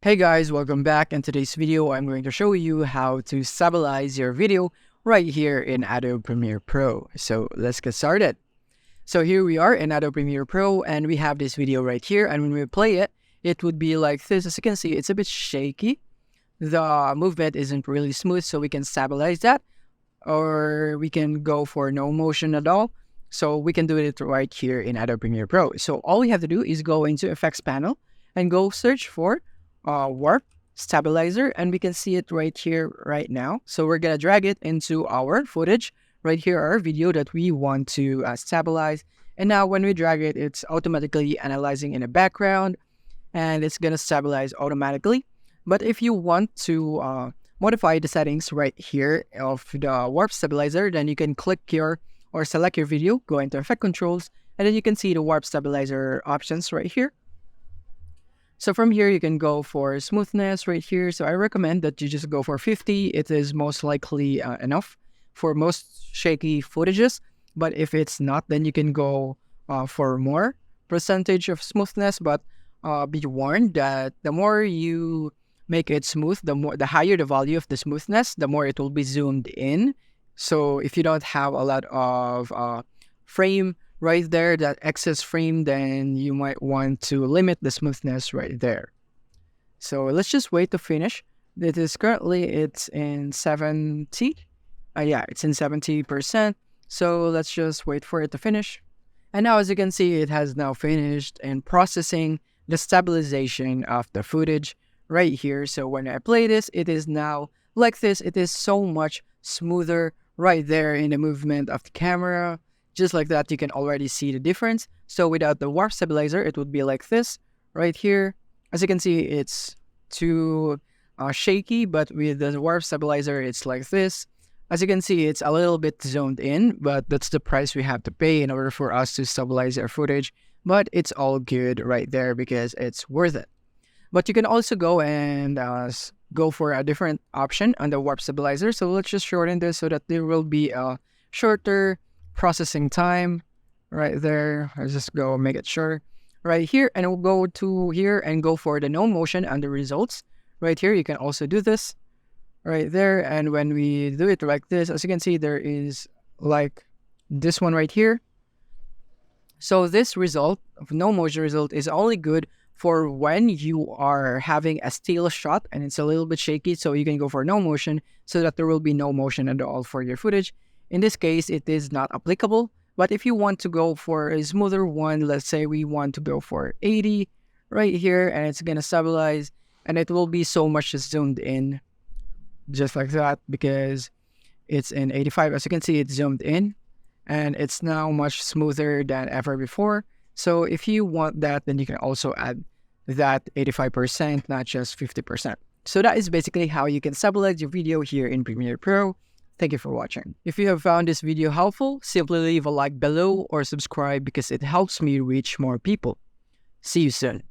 Hey guys, welcome back. In today's video, I'm going to show you how to stabilize your video right here in Adobe Premiere Pro. So let's get started. So here we are in Adobe Premiere Pro and we have this video right here, and when we play it, it would be like this. As you can see, it's a bit shaky. The movement isn't really smooth, so we can stabilize that, or we can go for no motion at all. So we can do it right here in Adobe Premiere Pro. So all we have to do is go into Effects panel and go search for warp stabilizer, and we can see it right here right now. So we're gonna drag it into our footage right here, our video that we want to stabilize. And now when we drag it, it's automatically analyzing in the background and it's gonna stabilize automatically. But if you want to modify the settings right here of the warp stabilizer, then you can click here or select your video, go into effect controls, and then you can see the warp stabilizer options right here. So from here, you can go for smoothness right here. So I recommend that you just go for 50. It is most likely enough for most shaky footages. But if it's not, then you can go for more percentage of smoothness. But be warned that the more you make it smooth, the higher the value of the smoothness, the more it will be zoomed in. So if you don't have a lot of frame right there, that excess frame, then you might want to limit the smoothness right there. So let's just wait to finish. It is currently, it's in 70. Yeah, it's in 70%. So let's just wait for it to finish. And now, as you can see, it has now finished and processing the stabilization of the footage right here. So when I play this, it is now like this. It is so much smoother right there in the movement of the camera. Just like that, you can already see the difference. So without the warp stabilizer, it would be like this right here. As you can see, it's too shaky, but with the warp stabilizer, it's like this. As you can see, it's a little bit zoomed in, but that's the price we have to pay in order for us to stabilize our footage. But it's all good right there because it's worth it. But you can also go and go for a different option on the warp stabilizer. So let's just shorten this so that there will be a shorter processing time right there. I'll just go make it short right here, and we'll go to here and go for the no motion and the results right here. You can also do this right there, and when we do it like this, as you can see, there is like this one right here. So this result of no motion result is only good for when you are having a still shot and it's a little bit shaky. So you can go for no motion so that there will be no motion at all for your footage. In this case, it is not applicable, but if you want to go for a smoother one, let's say we want to go for 80 right here, and it's going to stabilize, and it will be so much zoomed in, just like that, because it's in 85. As you can see, it's zoomed in, and it's now much smoother than ever before. So if you want that, then you can also add that 85%, not just 50%. So that is basically how you can stabilize your video here in Premiere Pro. Thank you for watching. If you have found this video helpful, simply leave a like below or subscribe because it helps me reach more people. See you soon.